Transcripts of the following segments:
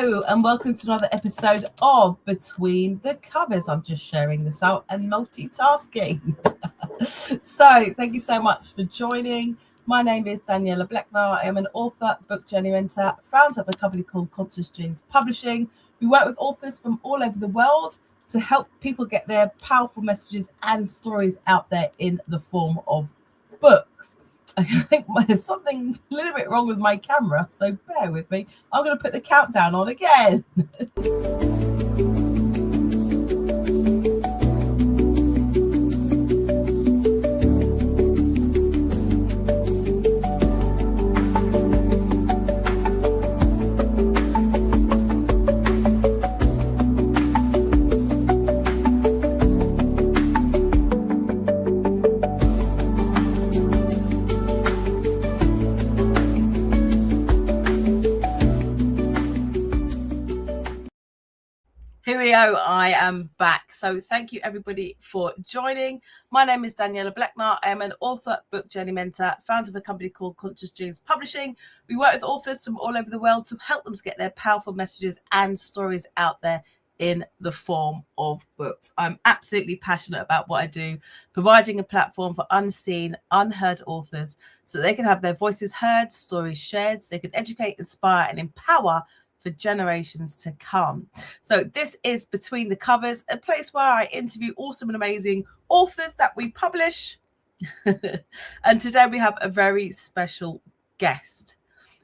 Hello and welcome to another episode of Between the Covers. I'm just sharing this out and multitasking. So thank you so much for joining. My name is Daniela Blecknar. I am an author, book journey mentor, founder of a company called Conscious Dreams Publishing. We work with authors from all over the world to help people get their powerful messages and stories out there in the form of books. I think there's something a little bit wrong with my camera, so bear with me. I'm going to put the countdown on again. Here we go. I am back. So thank you everybody for joining. My name is Daniela Blecknar. I am an author, book journey mentor, founder of a company called Conscious Dreams Publishing. We work with authors from all over the world to help them get their powerful messages and stories out there in the form of books. I'm absolutely passionate about what I do, providing a platform for unseen, unheard authors so they can have their voices heard, stories shared, so they can educate, inspire, and empower for generations to come. So this is Between the Covers, a place where I interview awesome and amazing authors that we publish. And today we have a very special guest.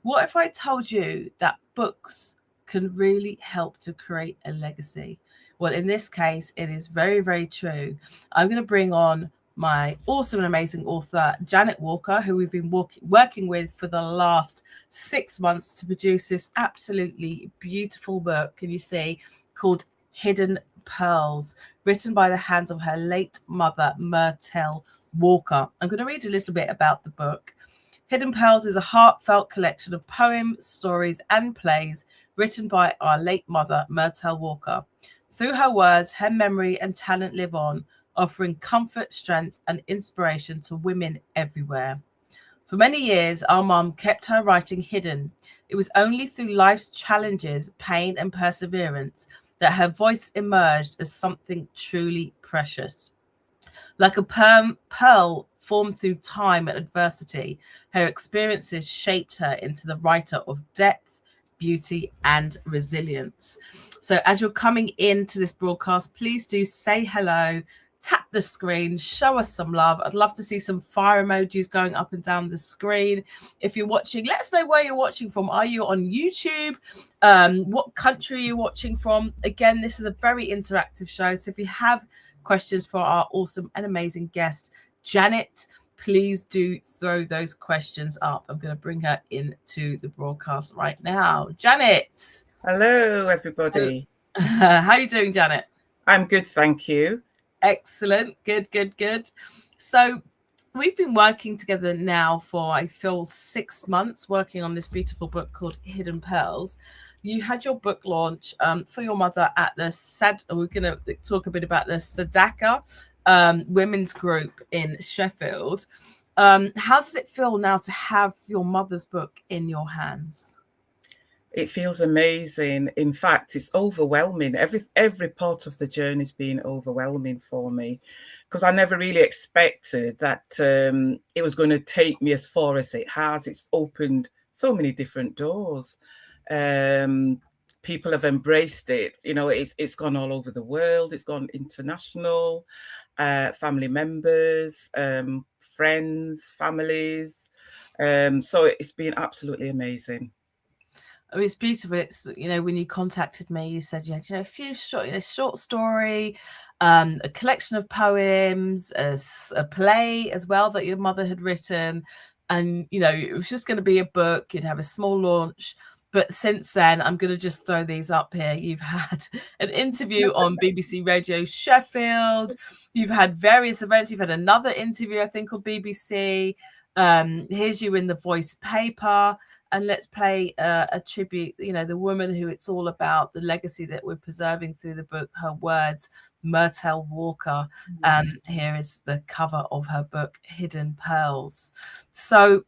What if I told you that books can really help to create a legacy? Well, in this case, it is very, very true. I'm going to bring on my awesome and amazing author, Janet Walker, who we've been working with for the last 6 months to produce this absolutely beautiful book, can you see, called Hidden Pearls, written by the hands of her late mother, Mertell Walker. I'm going to read a little bit about the book. Hidden Pearls is a heartfelt collection of poems, stories, and plays written by our late mother, Mertell Walker. Through her words, her memory and talent live on, offering comfort, strength, and inspiration to women everywhere. For many years, our mum kept her writing hidden. It was only through life's challenges, pain, and perseverance that her voice emerged as something truly precious. Like a pearl formed through time and adversity, her experiences shaped her into the writer of depth, beauty, and resilience. So as you're coming into this broadcast, please do say hello, tap the screen, show us some love. I'd love to see some fire emojis going up and down the screen. If you're watching, let us know where you're watching from. Are you on YouTube? What country are you watching from? Again, this is a very interactive show. So if you have questions for our awesome and amazing guest, Janet, please do throw those questions up. I'm going to bring her into the broadcast right now. Janet. Hello, everybody. How are you doing, Janet? I'm good, thank you. Excellent. Good. So we've been working together now for, I feel, 6 months, working on this beautiful book called Hidden Pearls. You had your book launch for your mother at the we're going to talk a bit about the Sadaka women's group in Sheffield. How does it feel now to have your mother's book in your hands? It feels amazing. In fact, it's overwhelming. Every part of the journey's been overwhelming for me, because I never really expected that it was going to take me as far as it has. It's opened so many different doors. People have embraced it. You know, it's gone all over the world. It's gone international. Family members, friends, families. So it's been absolutely amazing. Oh, it's beautiful. It's, you know, when you contacted me, you said you had, a few short story, a collection of poems, a play as well that your mother had written. And, it was just going to be a book. You'd have a small launch. But since then, I'm going to just throw these up here. You've had an interview on BBC Radio Sheffield. You've had various events. You've had another interview, I think, on BBC. Here's you in the Voice paper. And let's play a tribute, the woman who it's all about, the legacy that we're preserving through the book, her words, Mertell Walker. Here is the cover of her book, Hidden Pearls. So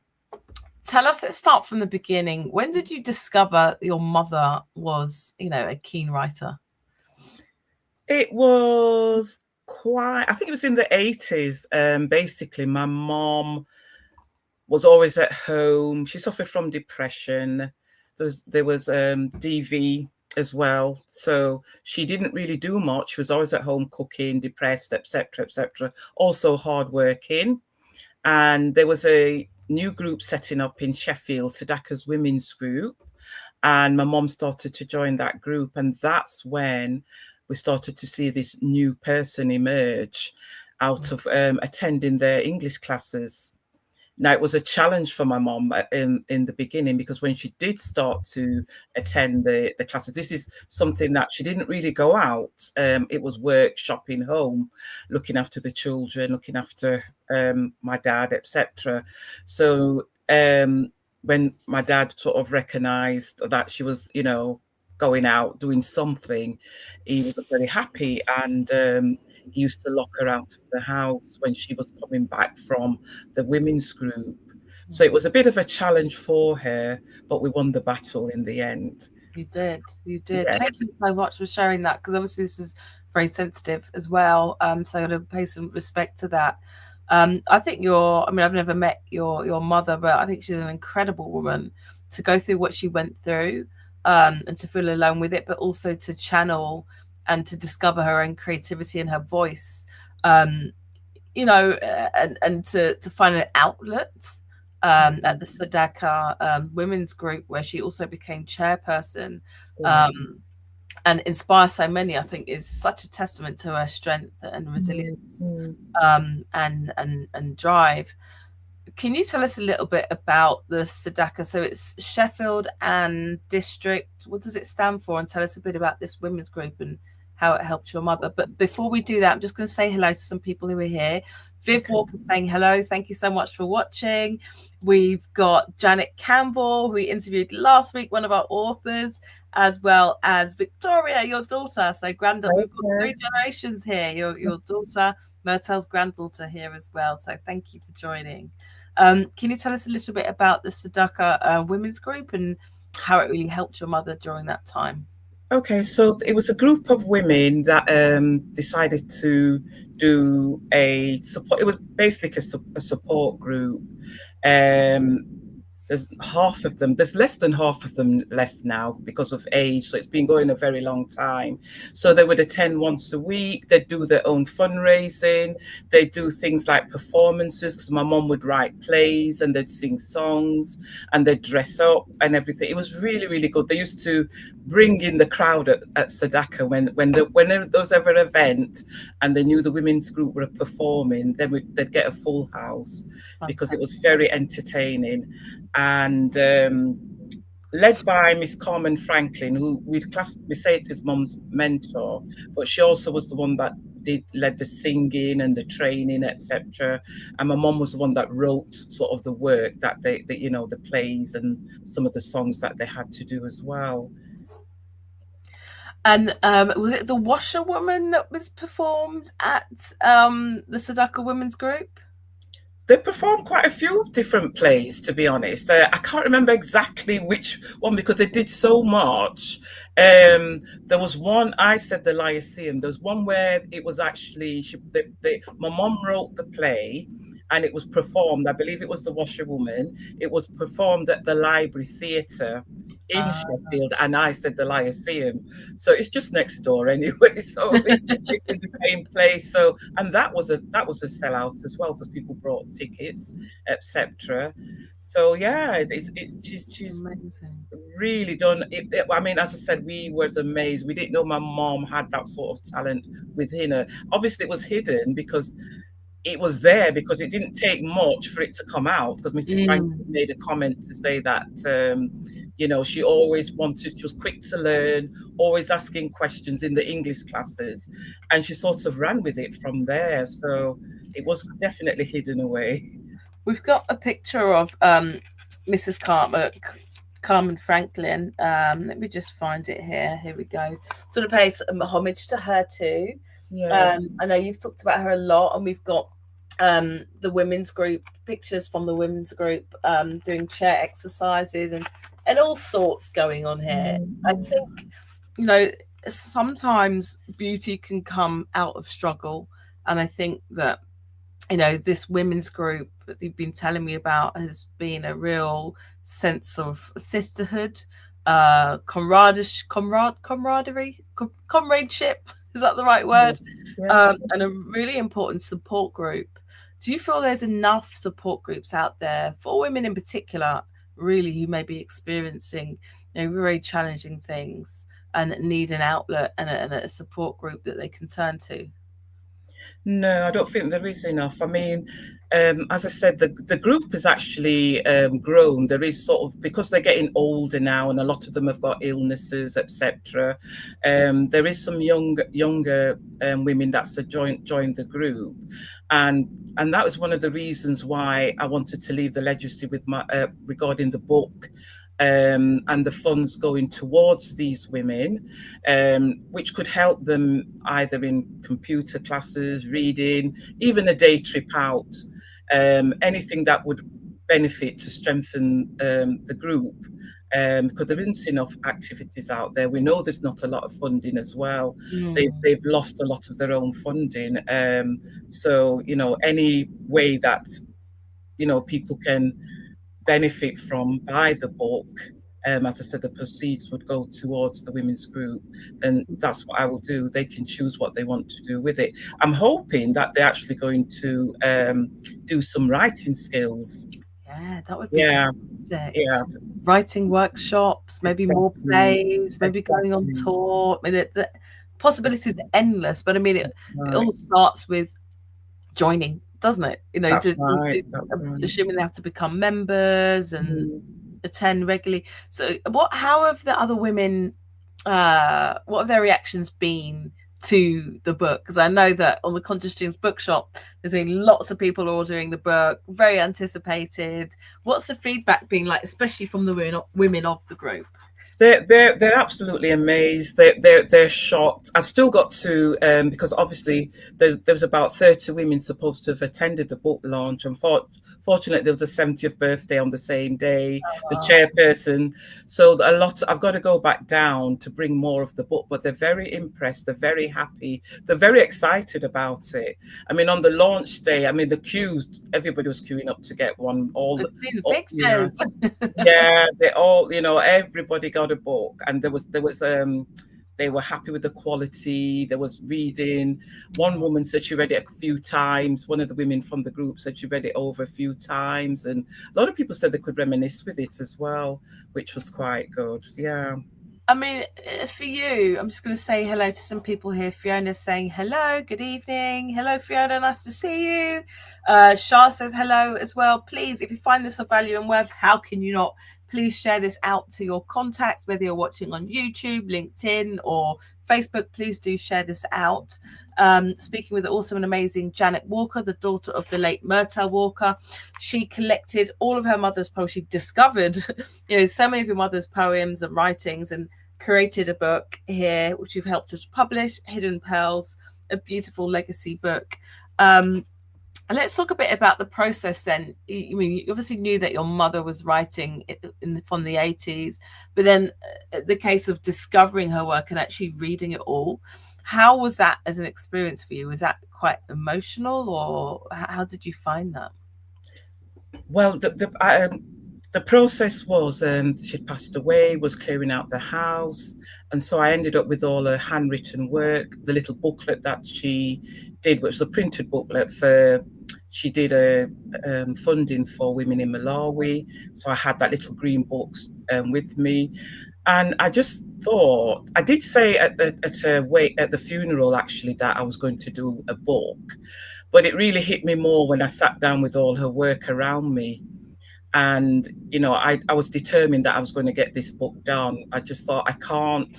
tell us, let's start from the beginning. When did you discover your mother was, a keen writer? It was I think it was in the 80s. Basically, my mom was always at home. She suffered from depression. There was DV as well. So she didn't really do much. She was always at home cooking, depressed, etc., etc. Also hardworking. And there was a new group setting up in Sheffield, Sadaka's Women's Group. And my mom started to join that group. And that's when we started to see this new person emerge out of attending their English classes. Now, it was a challenge for my mom in the beginning, because when she did start to attend the classes, this is something that she didn't really go out. It was work, shopping, home, looking after the children, looking after my dad, etc. So when my dad sort of recognized that she was, going out, doing something, he was very happy. And he used to lock her out of the house when she was coming back from the women's group. So it was a bit of a challenge for her, but we won the battle in the end. You did. You did. Yes. Thank you so much for sharing that, because obviously this is very sensitive as well. So I'm going to pay some respect to that. I think I've never met your mother, but I think she's an incredible woman to go through what she went through, and to feel alone with it, but also to channel and to discover her own creativity and her voice, and to find an outlet at the Sadaka women's group, where she also became chairperson, and inspire so many. I think is such a testament to her strength and resilience, and drive. Can you tell us a little bit about the Sadaka? So it's Sheffield and District. What does it stand for? And tell us a bit about this women's group and how it helped your mother. But before we do that, I'm just going to say hello to some people who are here. Viv Walker saying hello. Thank you so much for watching. We've got Janet Campbell, who we interviewed last week, one of our authors, as well as Victoria, your daughter. So granddaughter, we've got 3 generations here. Your daughter, Mertell's granddaughter, here as well. So thank you for joining. Can you tell us a little bit about the Sadaka women's group and how it really helped your mother during that time? Okay, so it was a group of women that decided to do a support. It was basically a support group. There's half of them, there's less than half of them left now because of age. So it's been going a very long time. So they would attend once a week. They'd do their own fundraising. They'd do things like performances, because my mom would write plays and they'd sing songs and they'd dress up and everything. It was really, really good. They used to bring in the crowd at Sadaka when there was ever an event and they knew the women's group were performing, they'd get a full house because it was very entertaining. And led by Miss Carmen Franklin, who we say it's his mum's mentor, but she also was the one that led the singing and the training, etc. And my mum was the one that wrote sort of the work that the plays and some of the songs that they had to do as well. And was it the Washerwoman that was performed at the Sadaka Women's Group? They performed quite a few different plays, to be honest. I can't remember exactly which one because they did so much. There was one, I said the Lyceum. There was one where it was actually, my mom wrote the play and it was performed. I believe it was The Washerwoman. It was performed at the Library Theatre in Sheffield, and I said the Lyceum. So it's just next door anyway. So it's in the same place. So, and that was a sellout as well because people brought tickets, etc. So yeah, she's amazing. Really done it. I mean, as I said, we were amazed. We didn't know my mom had that sort of talent within her. Obviously, it was hidden because it was there, because it didn't take much for it to come out. Because Mrs. Franklin made a comment to say that she always she was quick to learn, always asking questions in the English classes, and she sort of ran with it from there. So it was definitely hidden away. We've got a picture of Mrs. Carmen Franklin. Let me just find it here. Here we go. Sort of pay some homage to her too. Yes. I know you've talked about her a lot, and we've got the women's group, pictures from the women's group, doing chair exercises and all sorts going on here. I Mm. think, you know, sometimes beauty can come out of struggle. And I think that, you know, this women's group that you've been telling me about has been a real sense of sisterhood, comradeship. Is that the right word? Yes, yes. And a really important support group. Do you feel there's enough support groups out there for women in particular, really, who may be experiencing, you know, very challenging things and need an outlet and a support group that they can turn to? No, I don't think there is enough. I mean, as I said, the group has actually grown. There is sort of, because they're getting older now, and a lot of them have got illnesses, etc. There is some younger women that's joined the group, and that was one of the reasons why I wanted to leave the legacy with my regarding the book. And the funds going towards these women, which could help them either in computer classes, reading, even a day trip out, anything that would benefit to strengthen the group. Because there isn't enough activities out there. We know there's not a lot of funding as well. Mm. They've lost a lot of their own funding. So, you know, any way that, you know, people can benefit from by the book, as I said, the proceeds would go towards the women's group, then that's what I will do. They can choose what they want to do with it. I'm hoping that they're actually going to do some writing skills. Yeah, that would be Yeah, fantastic. yeah, Writing workshops, maybe more exactly, plays, maybe going on exactly. tour. I mean, the possibilities are endless, but I mean, it Right, all starts with joining, doesn't it? You know, that's right, that's right. assuming they have to become members and Mm. attend regularly. So, how have the other women, what have their reactions been to the book? Because I know that on the Conscious Dreams bookshop, there's been lots of people ordering the book, very anticipated. What's the feedback been like, especially from the women of the group? They're absolutely amazed. They're shocked. I've still got to because obviously there was about 30 women supposed to have attended the book launch. And fortunately, there was a 70th birthday on the same day. The chairperson, so a lot. I've got to go back down to bring more of the book. But they're very impressed. They're very happy. They're very excited about it. I mean, on the launch day, I mean, the queues. Everybody was queuing up to get one. I've seen the You know, pictures. yeah, they all, you know, everybody got a book, and they were happy with the quality. There was reading. One woman said she read it a few times. One of the women from the group said she read it over a few times, and a lot of people said they could reminisce with it as well, which was quite good. Yeah. I mean, for you, I'm just going to say hello to some people here. Fiona's saying hello, good evening. Hello, Fiona, nice to see you. Shah says hello as well. Please, if you find this of value and worth, how can you not? Please share this out to your contacts, whether you're watching on YouTube, LinkedIn, or Facebook. Please do share this out. Speaking with the awesome and amazing Janet Walker, the daughter of the late Mertell Walker. She collected all of her mother's poems. She discovered, you know, so many of your mother's poems and writings, and created a book here, which you've helped us publish, Hidden Pearls, a beautiful legacy book. And let's talk a bit about the process then. I mean, you obviously knew that your mother was writing from the 80s, but then the case of discovering her work and actually reading it all. How was that as an experience for you? Was that quite emotional, or how did you find that? Well, the process was she'd passed away, was clearing out the house, and so I ended up with all her handwritten work, the little booklet that she did, which was a printed booklet for. She did a funding for women in Malawi, so I had that little green box with me, and I just thought I did say at the funeral actually that I was going to do a book, but it really hit me more when I sat down with all her work around me. And, you know, I was determined that I was going to get this book done. I just thought I couldn't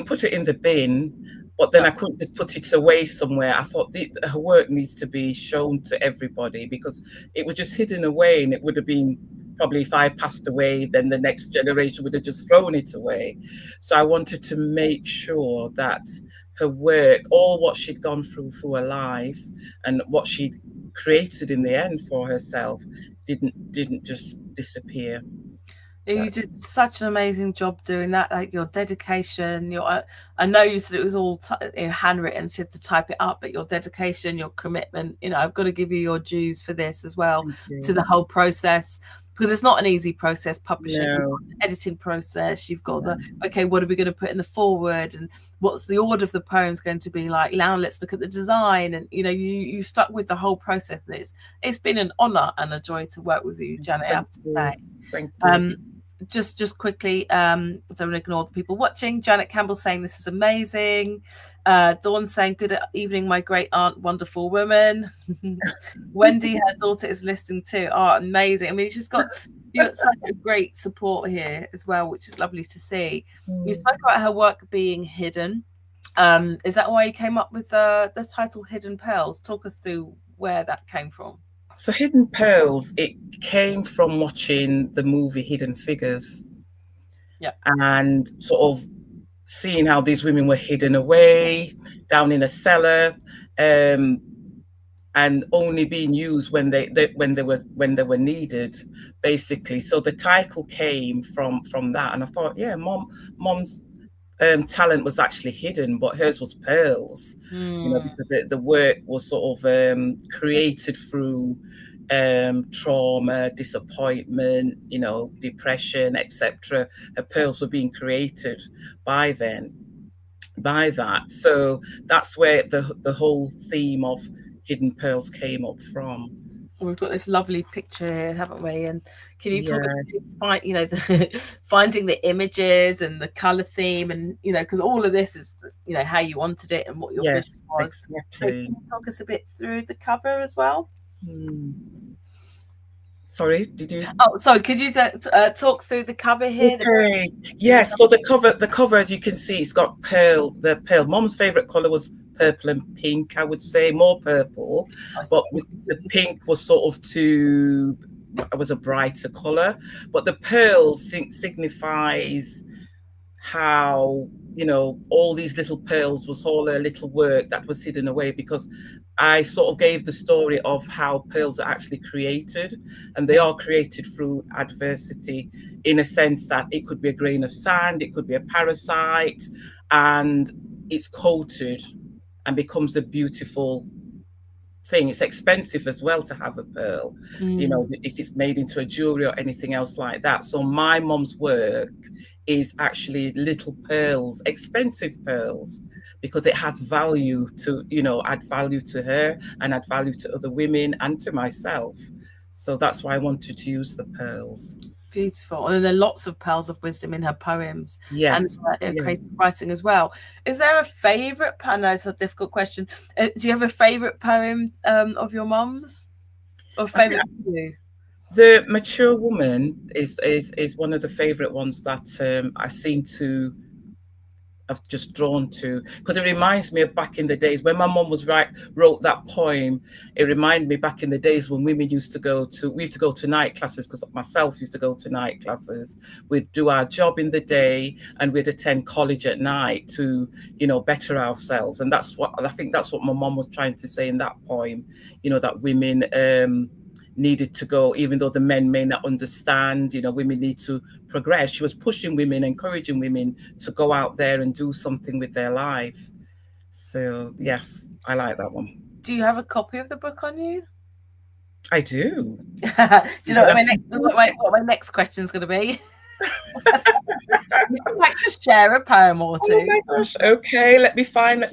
put it in the bin, but then I couldn't just put it away somewhere. I thought her work needs to be shown to everybody because it was just hidden away, and it would have been probably if I passed away, then the next generation would have just thrown it away. So I wanted to make sure that her work, all what she'd gone through her life, and what she'd created in the end for herself, didn't just disappear. You did such an amazing job doing that. Like your dedication, I know you said it was all handwritten, so you had to type it up, but your dedication, your commitment, I've got to give you your dues for this as well, to the whole process, because it's not an easy process publishing. No. You've got the editing process, you've got okay, what are we going to put in the foreword, and what's the order of the poems going to be like? Now let's look at the design, and you stuck with the whole process, and it's been an honor and a joy to work with you, Janet. I have to say. Thank you. Just quickly, don't ignore the people watching. Janet Campbell saying this is amazing. Dawn saying good evening, my great aunt, wonderful woman. Wendy, her daughter, is listening too. Oh, amazing. I mean, you got such a great support here as well, which is lovely to see. You spoke about her work being hidden. Is that why you came up with the title Hidden Pearls? Talk us through where that came from. So Hidden Pearls, it came from watching the movie Hidden Figures. Yeah. And sort of seeing how these women were hidden away down in a cellar, and only being used when they were needed, basically. So the title came from that, and I thought, yeah, mom's talent was actually hidden, but hers was pearls. Because the work was sort of created through trauma, disappointment, depression, etc. Her pearls were being created by that. So that's where the whole theme of Hidden Pearls came up from. We've got this lovely picture here, haven't we? And can you talk us through, finding the images and the color theme, and because all of this is how you wanted it and what your vision was. Exactly. Can you talk us a bit through the cover as well? Sorry, did you? Oh, sorry. Could you talk through the cover here? Okay. Yes. So the cover, as you can see, it's got pearl. The pearl. Mom's favorite color was purple and pink. I would say more purple, but the pink was sort of was a brighter color. But the pearl signifies how all these little pearls was all her little work that was hidden away, because I sort of gave the story of how pearls are actually created, and they are created through adversity, in a sense that it could be a grain of sand, it could be a parasite, and it's coated and becomes a beautiful thing. It's expensive as well to have a pearl, if it's made into a jewelry or anything else like that. So my mom's work is actually little pearls, expensive pearls, because it has value to, add value to her and add value to other women and to myself. So that's why I wanted to use the pearls. Beautiful. And there are lots of pearls of wisdom in her poems. Yes. And crazy writing as well. Is there a favorite? I know it's a difficult question. Do you have a favorite poem of your mom's, or favorite for you? The Mature Woman is one of the favorite ones that I seem to have just drawn to, because it reminds me of back in the days when my mom wrote that poem. It reminded me back in the days when women used to go to night classes, because myself used to go to night classes. We'd do our job in the day and we'd attend college at night to better ourselves. And I think that's what my mom was trying to say in that poem, that women needed to go, even though the men may not understand, women need to progress. She was pushing women, encouraging women to go out there and do something with their life. So yes, I like that one. Do you have a copy of the book on you? I do. Do you know what my next question is going to be? Would you like to share a poem or two? Oh my gosh. Okay, let me find.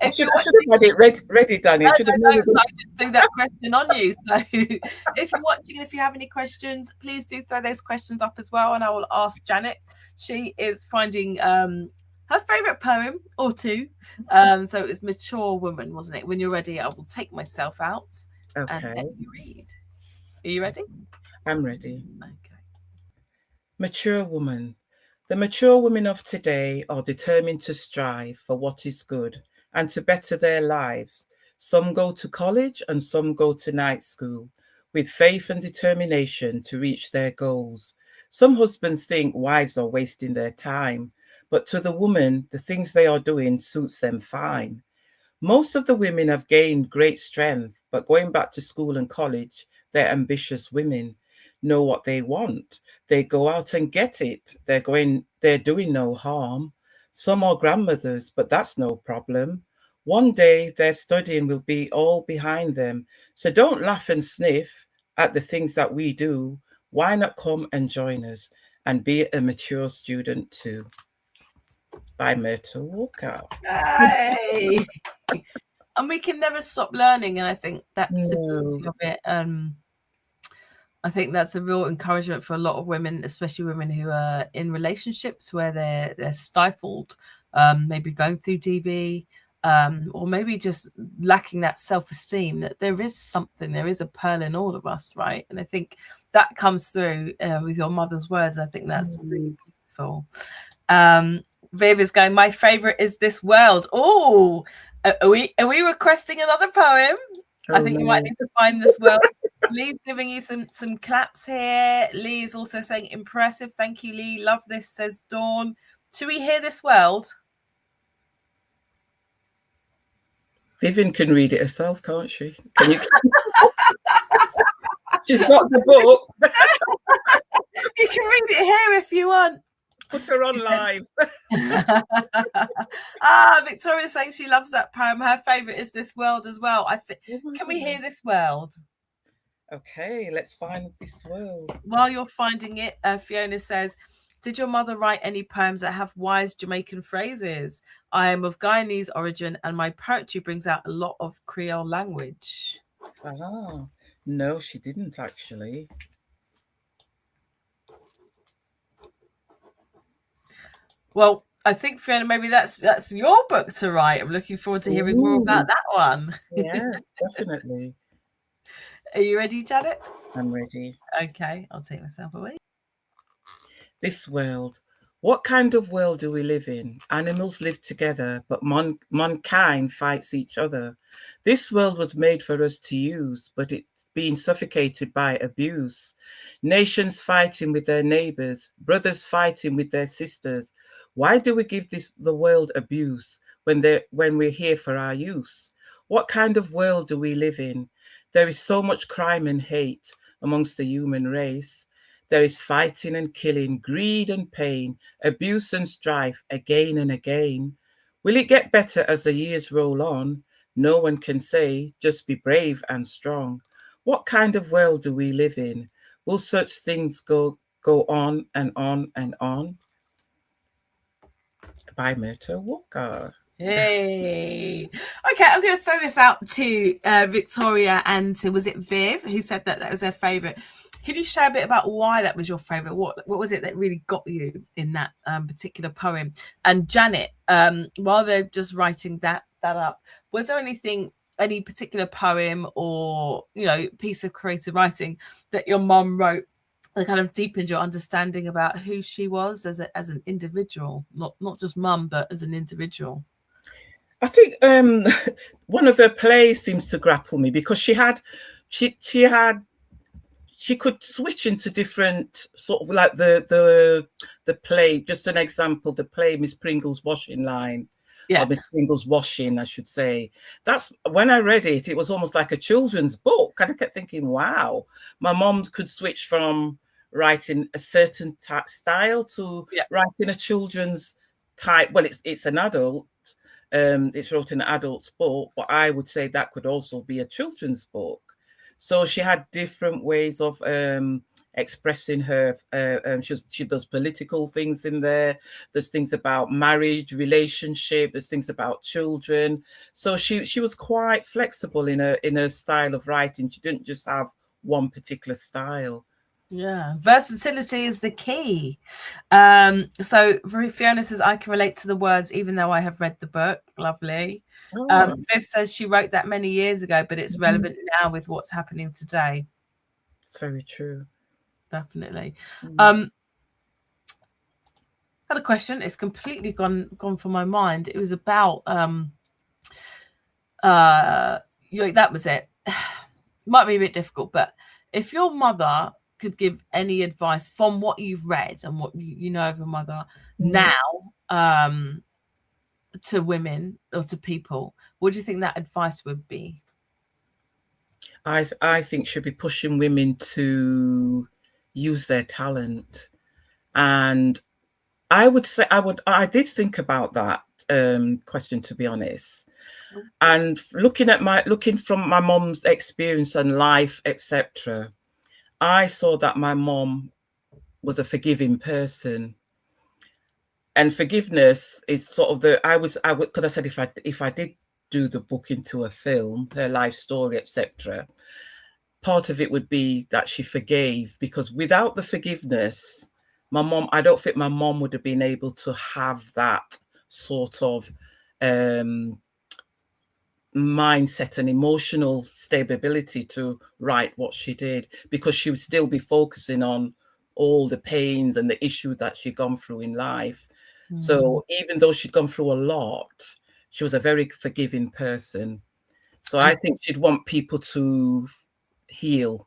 I should have had it ready, Danny. No, so I just threw that question on you. So if you're watching and if you have any questions, please do throw those questions up as well, and I will ask Janet. She is finding her favourite poem or two. So it was Mature Woman, wasn't it? When you're ready, I will take myself out and let you read. Are you ready? I'm ready. Okay. Mature Woman. The mature women of today are determined to strive for what is good and to better their lives. Some go to college and some go to night school with faith and determination to reach their goals. Some husbands think wives are wasting their time, but to the woman, the things they are doing suits them fine. Most of the women have gained great strength, but going back to school and college, they're ambitious women, know what they want. They go out and get it. They're doing no harm. Some are grandmothers, but that's no problem. One day their studying will be all behind them. So don't laugh and sniff at the things that we do. Why not come and join us and be a mature student too? By Mertell Walker. Hey. And we can never stop learning, and I think that's the beauty of it. I think that's a real encouragement for a lot of women, especially women who are in relationships where they're stifled, maybe going through DV, or maybe just lacking that self-esteem, that there is a pearl in all of us, right? And I think that comes through with your mother's words. I think that's really beautiful. Viv is going, my favorite is This World. Oh, are we requesting another poem? I think you might need to find This World. Lee's giving you some claps here. Lee is also saying impressive. Thank you, Lee. Love this, says Dawn. Should we hear This World? Vivian can read it herself, can't she? Can you? She's got the book. You can read it here if you want. Put her on live. Victoria's saying she loves that poem. Her favourite is This World as well. Can we hear This World? Okay, let's find This World. While you're finding it, Fiona says, did your mother write any poems that have wise Jamaican phrases? I am of Guyanese origin and my poetry brings out a lot of Creole language. No, she didn't actually. Well, I think, Fiona, maybe that's your book to write. I'm looking forward to hearing more about that one. Yes, definitely. Are you ready, Janet? I'm ready. Okay, I'll take myself away. This world. What kind of world do we live in? Animals live together, but mankind fights each other. This world was made for us to use, but it's being suffocated by abuse. Nations fighting with their neighbors, brothers fighting with their sisters. Why do we give the world abuse when we're here for our use? What kind of world do we live in? There is so much crime and hate amongst the human race. There is fighting and killing, greed and pain, abuse and strife again and again. Will it get better as the years roll on? No one can say, just be brave and strong. What kind of world do we live in? Will such things go on and on and on? By Mertell Walker. Hey. Okay, I'm going to throw this out to Victoria and to, was it Viv, who said that was their favourite. Could you share a bit about why that was your favourite? What was it that really got you in that particular poem? And Janet, while they're just writing that up, was there any particular poem or, piece of creative writing that your mom wrote that kind of deepened your understanding about who she was as an individual, not just mum, but as an individual? I think one of her plays seems to grapple me because she could switch into different sort of like the play. Just an example, the play Miss Pringle's Washing Line. Yeah. Or Miss Pringle's Washing, I should say. That's when I read it, it was almost like a children's book. And I kept thinking, wow, my mom could switch from writing a certain style to writing a children's type. Well, it's an adult. It's wrote in an adult's book, but I would say that could also be a children's book. So she had different ways of expressing her. She does political things in there. There's things about marriage, relationship. There's things about children. So she was quite flexible in her style of writing. She didn't just have one particular style. Yeah, versatility is the key. So Fiona says, I can relate to the words even though I have read the book. Lovely. Viv says she wrote that many years ago, but it's relevant now with what's happening today. It's very true. Definitely. Had a question. It's completely gone from my mind. It was about that was it. Might be a bit difficult, but if your mother could give any advice from what you've read and what you know of your mother now, to women or to people, what do you think that advice would be? I think should be pushing women to use their talent. And I would say I did think about that question, to be honest. And looking from my mom's experience and life, etc., I saw that my mom was a forgiving person. And forgiveness is sort of I would, because I said if I did do the book into a film, her life story, etc., part of it would be that she forgave, because without the forgiveness, I don't think my mom would have been able to have that sort of mindset and emotional stability to write what she did, because she would still be focusing on all the pains and the issue that she'd gone through in life. So even though she'd gone through a lot, she was a very forgiving person. So I think she'd want people to heal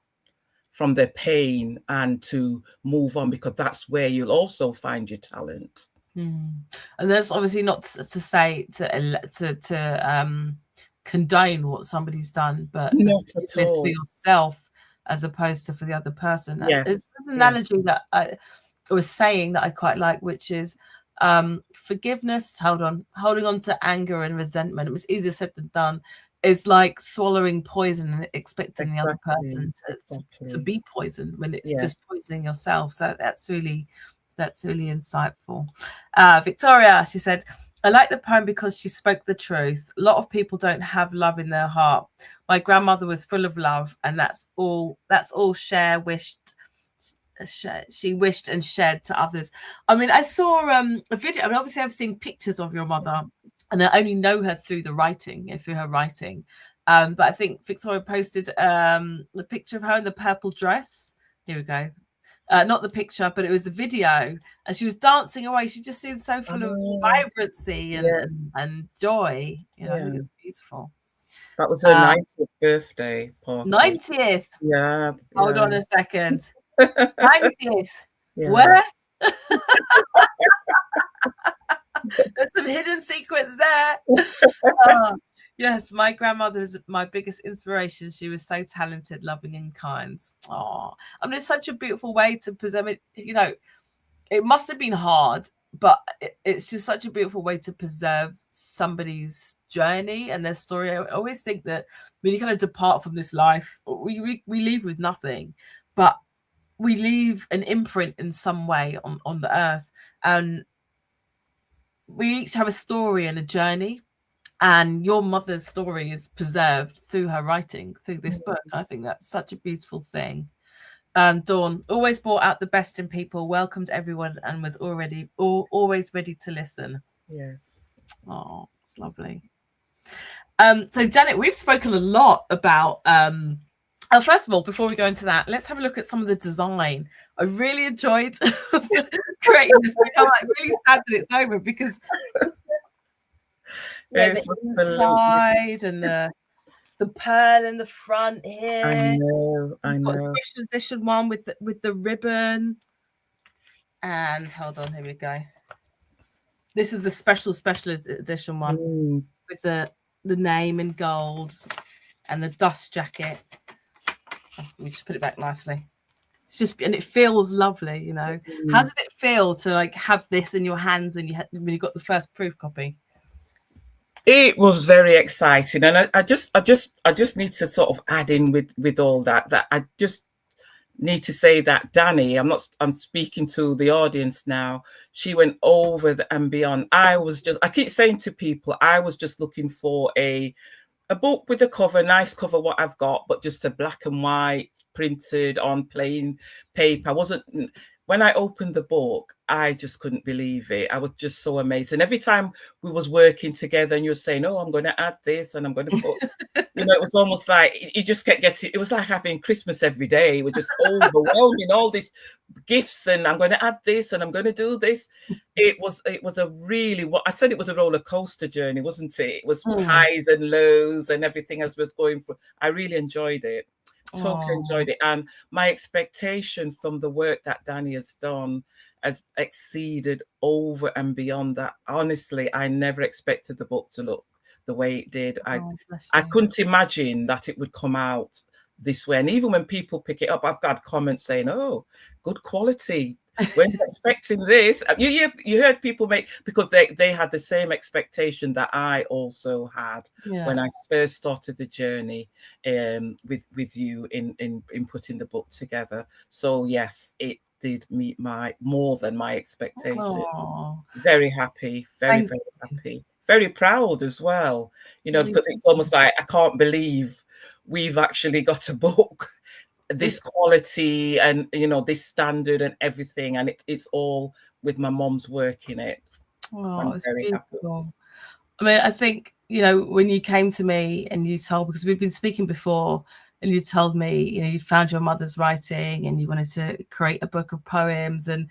from their pain and to move on, because that's where you'll also find your talent. And that's obviously not to say to condone what somebody's done, but Not at forgiveness for all. yourself as opposed to for the other person. And it's Yes, an yes, analogy that I was saying that I quite like, which is forgiveness, holding on to anger and resentment. It was easier said than done. It's like swallowing poison and expecting the other exactly, person to exactly. be poisoned when it's Yeah. just poisoning yourself. So that's really insightful. Victoria, she said, I like the poem because she spoke the truth. A lot of people don't have love in their heart. My grandmother was full of love, and that's all she wished and shared to others. I mean, I saw a video. I mean, obviously I've seen pictures of your mother, and I only know her through her writing. But I think Victoria posted the picture of her in the purple dress. Here we go. Not the picture, but it was the video, and she was dancing away. She just seemed so full of vibrancy Yes. and joy. I think Yeah. it's beautiful. That was her 90th birthday party. 90th. Yeah. Hold Yeah. on a second. 90th. Yeah. Where? There's some hidden secrets there. Oh, yes, my grandmother is my biggest inspiration. She was so talented, loving, and kind. Oh, I mean, it's such a beautiful way to present it. It must have been hard, but it's just such a beautiful way to preserve somebody's journey and their story. I always think that when you kind of depart from this life, we leave with nothing, but we leave an imprint in some way on the earth. And we each have a story and a journey. And your mother's story is preserved through her writing, through this book. I think that's such a beautiful thing. Dawn always brought out the best in people, welcomed everyone, and was always ready to listen. Yes. Oh, it's lovely. So Janet, we've spoken a lot about first of all, before we go into that, let's have a look at some of the design. I really enjoyed creating this book. I'm like really sad that it's over, because Yes, the inside and the pearl in the front here. I know. You've got a special edition one with the ribbon. And hold on, here we go. This is a special edition one with the name in gold and the dust jacket. We just put it back nicely. It's just, and it feels lovely, How did it feel to like have this in your hands when you got the first proof copy? It was very exciting, and I just need to sort of add in with all that I just need to say that Danny, I'm speaking to the audience now, she went over and beyond. I keep saying to people, I was just looking for a book with a cover, nice cover, what I've got, but just a black and white printed on plain paper. When I opened the book, I just couldn't believe it. I was just so amazed. And every time we was working together and you're saying, oh, I'm going to add this and I'm going to put, it was almost like you just kept getting, it was like having Christmas every day. We're just overwhelming, all these gifts, and I'm going to add this and I'm going to do this. It was a really, what I said, it was a roller coaster journey, wasn't it? It was highs and lows and everything as we're going through. I really enjoyed it. Totally enjoyed it. And my expectation from the work that Danny has done has exceeded over and beyond that. Honestly, I never expected the book to look the way it did. Oh, bless I you. couldn't imagine that it would come out this way. And even when people pick it up, I've got comments saying, "Oh, good quality. Weren't expecting this." You heard people make, because they had the same expectation that I also had when I first started the journey with you in putting the book together. So yes, it did meet more than my expectation. Oh, Very happy, very happy, very proud as well. Because it's almost like I can't believe we've actually got a book this quality and this standard and everything, and it's all with my mom's work in it. I'm it's very happy. beautiful. I mean, I think, when you came to me and you told, because we've been speaking before, and you told me, you found your mother's writing and you wanted to create a book of poems. And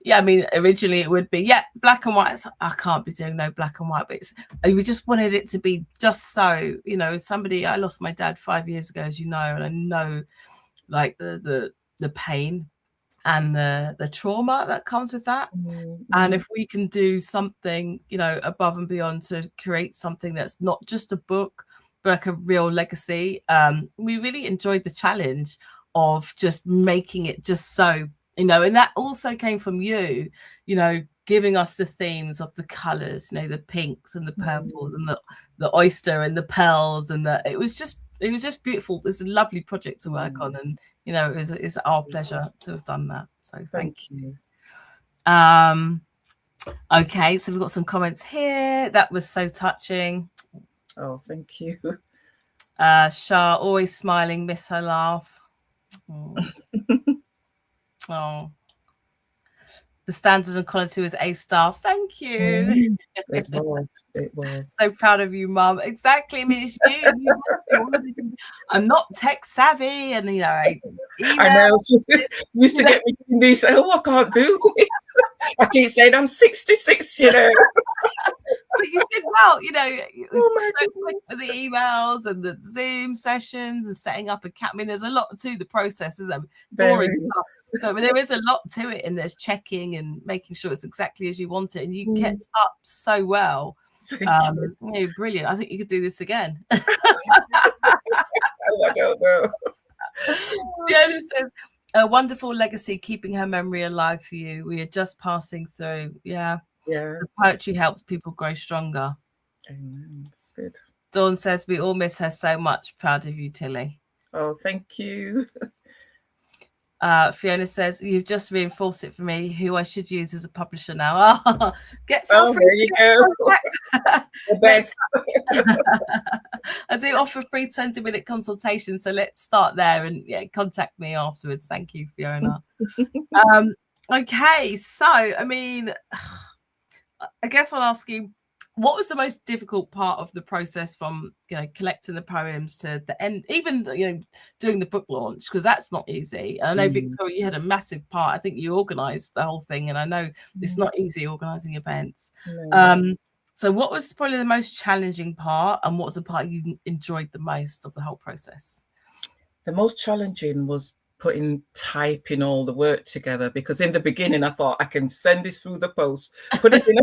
yeah, I mean, originally it would be, black and white. I can't be doing no black and white, but we just wanted it to be just so, I lost my dad 5 years ago, as you know, and I know like the pain and the trauma that comes with that. Mm-hmm. And if we can do something, above and beyond to create something that's not just a book, but like a real legacy, we really enjoyed the challenge of just making it just so, and that also came from you, giving us the themes of the colors, the pinks and the purples and the oyster and the pearls, and it was just beautiful. It's a lovely project to work on, and it's our pleasure to have done that. So thank you. Okay, so we've got some comments here. That was so touching. Oh, thank you. Shah, always smiling, miss her laugh. Oh. The standard and quality was A-star. Thank you. It was. So proud of you, Mum. Exactly. I mean, it's you. I'm not tech savvy, and I know. Used to get me doing this. Oh, I can't do this. I keep saying I'm 66, But you did well, so quick for the emails and the Zoom sessions and setting up a cat. I mean, there's a lot to the process, isn't there? Boring stuff. So there is a lot to it, and there's checking and making sure it's exactly as you want it, and you kept up so well. Brilliant. I think you could do this again. I don't know. Fiona says, a wonderful legacy, keeping her memory alive for you. We are just passing through. Yeah. The poetry helps people grow stronger. Amen. That's good. Dawn says, we all miss her so much. Proud of you, Tilly. Oh, thank you. Fiona says, you've just reinforced it for me, who I should use as a publisher now. There you go. The best. I do offer free 20-minute consultation, so let's start there and contact me afterwards. Thank you, Fiona. Okay, so I mean, I guess I'll ask you, what was the most difficult part of the process, from collecting the poems to the end, even doing the book launch, because that's not easy. And I know Victoria, you had a massive part. I think you organised the whole thing, and I know it's not easy organising events. So what was probably the most challenging part, and what was the part you enjoyed the most of the whole process? The most challenging was typing all the work together, because in the beginning I thought I can send this through the post, put it in a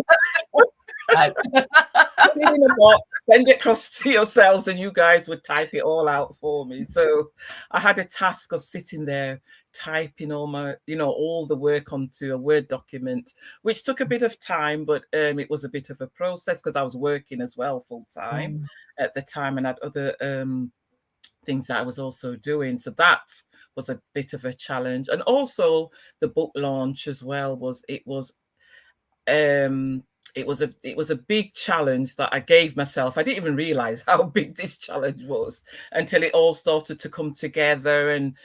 box, send it across to yourselves, and you guys would type it all out for me. So I had a task of sitting there typing all my, all the work onto a Word document, which took a bit of time, but it was a bit of a process, because I was working as well full time at the time, and had other things that I was also doing. So that was a bit of a challenge. And also the book launch as well was a big challenge that I gave myself. I didn't even realize how big this challenge was until it all started to come together. And,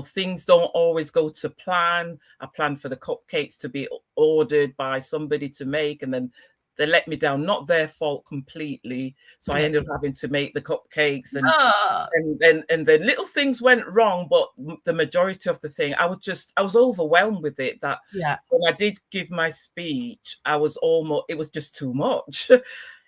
things don't always go to plan. I planned for the cupcakes to be ordered by somebody to make, and then they let me down. Not their fault completely. So I ended up having to make the cupcakes, and then little things went wrong. But the majority of the thing, I was overwhelmed with it. That when I did give my speech, it was just too much.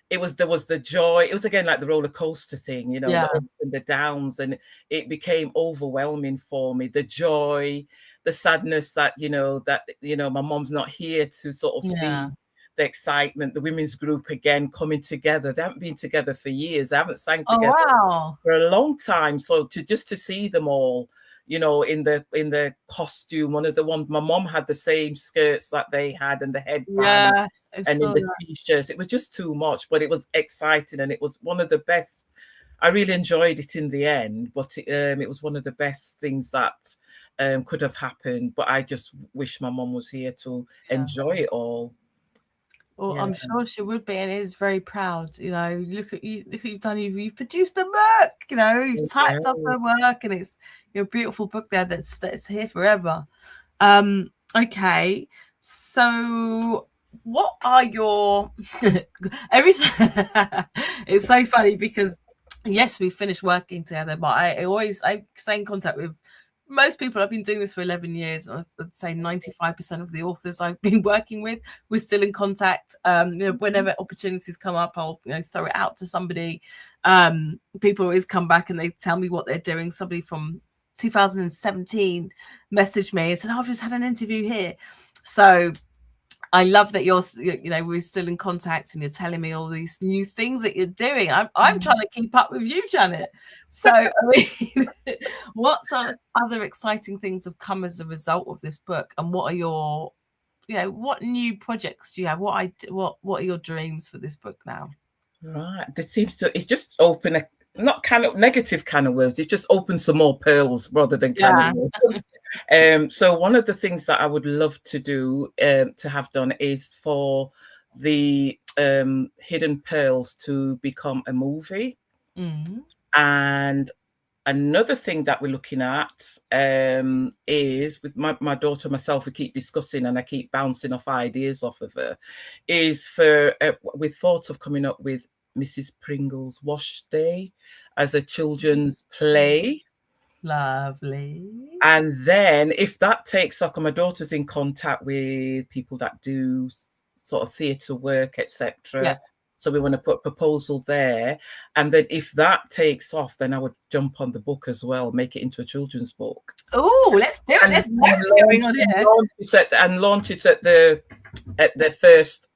There was the joy. It was again like the roller coaster thing, the ups and the downs, and it became overwhelming for me. The joy, the sadness that, my mom's not here to sort of Yeah. see the excitement, the women's group again coming together. They haven't been together for years. They haven't sang Oh, together wow. for a long time. So to see them all, in the costume, one of the ones, my mom had the same skirts that they had and the headband Yeah. It's and in so the t-shirts. It was just too much, but it was exciting and it was one of the best. I really enjoyed it in the end, but it was one of the best things that could have happened. But I just wish my mom was here to yeah. enjoy it all. Well, Yeah, I'm sure she would be, and is very proud. Look at you, look what you've done. You've produced a book. You've typed up yeah. her work, and it's your beautiful book there that's here forever. Okay, so what are your every? It's so funny because yes, we finished working together, but I stay in contact with most people. I've been doing this for 11 years. I'd say 95% of the authors I've been working with, we're still in contact. Whenever opportunities come up, I'll throw it out to somebody. People always come back and they tell me what they're doing. Somebody from 2017 messaged me and said, "Oh, I've just had an interview here." So I love that we're still in contact and you're telling me all these new things that you're doing. I'm trying to keep up with you, Janet. So, I mean, what sort of other exciting things have come as a result of this book? And what are your, what new projects do you have? What are your dreams for this book now? Right. It's just open not kind of negative kind of words. It just opens some more pearls rather than kind of Yeah. words. So one of the things that I would love to do, to have done, is for the Hidden Pearls to become a movie. Mm. And another thing that we're looking at is, with my daughter and myself, we keep discussing and I keep bouncing off ideas off of her, is for we thought of coming up with Mrs. Pringle's Wash Day as a children's play. Lovely. And then if that takes off, and my daughter's in contact with people that do sort of theatre work, etc. Yeah. So we want to put a proposal there. And then if that takes off, then I would jump on the book as well, make it into a children's book. Oh, let's do it. There's loads going on here. And launch it at the first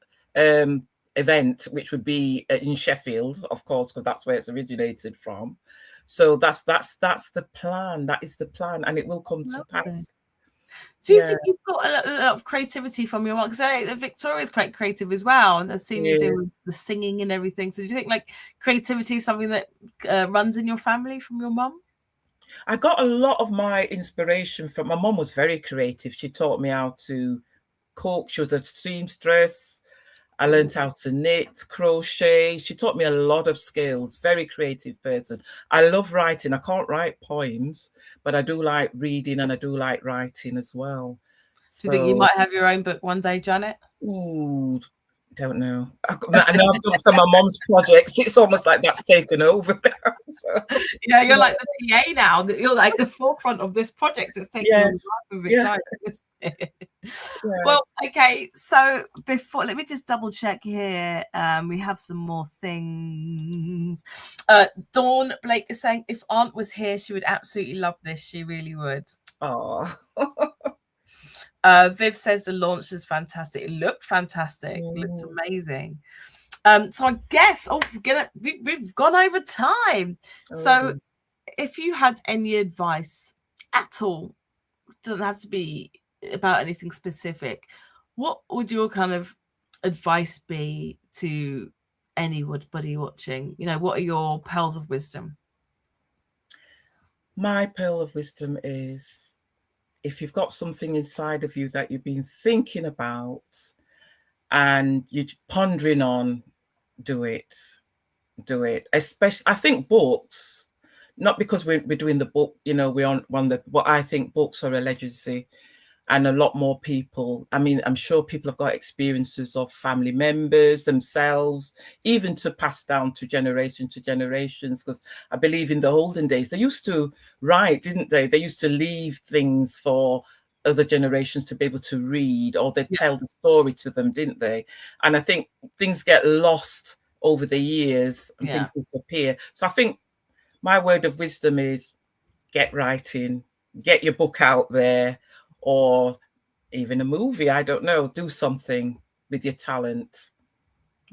event, which would be in Sheffield, of course, because that's where it's originated from. So that's the plan. That is the plan, and it will come to pass. Do you think you've got a lot of creativity from your mom? Because Victoria's quite creative as well, and I've seen you do the singing and everything. So do you think like creativity is something that runs in your family from your mum? I got a lot of my inspiration from my mum. Was very creative. She taught me how to cook. She was a seamstress. I learned how to knit, crochet. She taught me a lot of skills. Very creative person. I love writing. I can't write poems, but I do like reading and I do like writing as well. Do you think you might have your own book one day, Janet? Ooh, don't know. I know I've done some of my mom's projects. It's almost like that's taken over now. So, you're like the PA now. You're like the forefront of this project. It's taking yes, over Well, okay. So let me just double check here. We have some more things. Dawn Blake is saying, if Aunt was here, she would absolutely love this. She really would. Oh. Viv says the launch is fantastic. It looked fantastic. It looked amazing. So I guess we've gone over time. So if you had any advice at all, it doesn't have to be about anything specific, what would your kind of advice be to anybody watching? What are your pearls of wisdom? My pearl of wisdom is, if you've got something inside of you that you've been thinking about and you're pondering on, do it. Especially, I think books, not because we're doing the book, we're on but I think books are a legacy. And a lot more people, I mean, I'm sure people have got experiences of family members themselves, even to pass down to generations, because I believe in the olden days, they used to write, didn't they? They used to leave things for other generations to be able to read, or they'd tell the story to them, didn't they? And I think things get lost over the years and things disappear. So I think my word of wisdom is get writing, get your book out there, or even a movie. I don't know. Do something with your talent.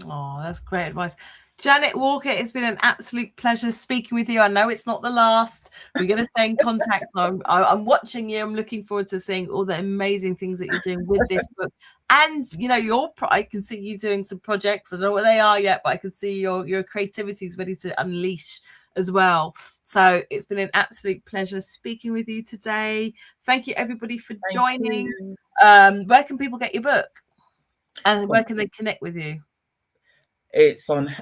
Oh, that's great advice. Janet Walker, it's been an absolute pleasure speaking with you. I know it's not the last. We're going to stay in contact. I'm watching you. I'm looking forward to seeing all the amazing things that you're doing with this book. And, you know, I can see you doing some projects. I don't know what they are yet, but I can see your creativity is ready to unleash as well. So it's been an absolute pleasure speaking with you today. Thank you, everybody, for joining. Where can people get your book? And where can they connect with you? It's on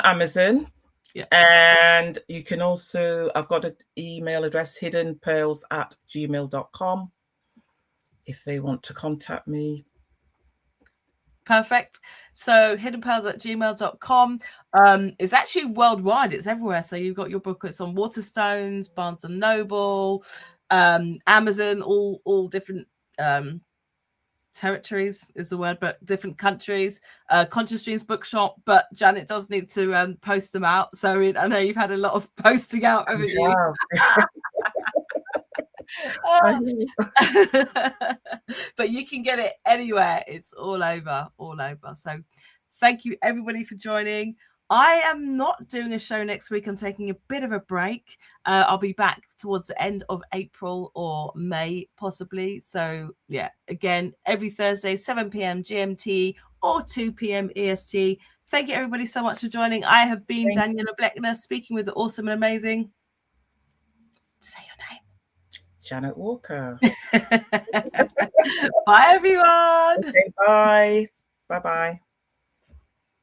Amazon. Yeah. And you can also, I've got an email address, hiddenpearls@gmail.com, if they want to contact me. Perfect. So hiddenpearls@gmail.com. It's actually worldwide. It's everywhere. So you've got your book. It's on Waterstones, Barnes and Noble, Amazon, all different territories is the word, but different countries. Conscious Dreams Bookshop, but Janet does need to post them out. So I know you've had a lot of posting out, haven't you? But you can get it anywhere. It's all over. So thank you, everybody, for joining. I am not doing a show next week. I'm taking a bit of a break. I'll be back towards the end of April or May, possibly. So, yeah, again, every Thursday, 7 p.m. GMT or 2 p.m. EST. Thank you, everybody, so much for joining. I have been Daniela Bleckner, speaking with the awesome and amazing. Say your name. Janet Walker. Bye, everyone. Okay, bye. Bye-bye.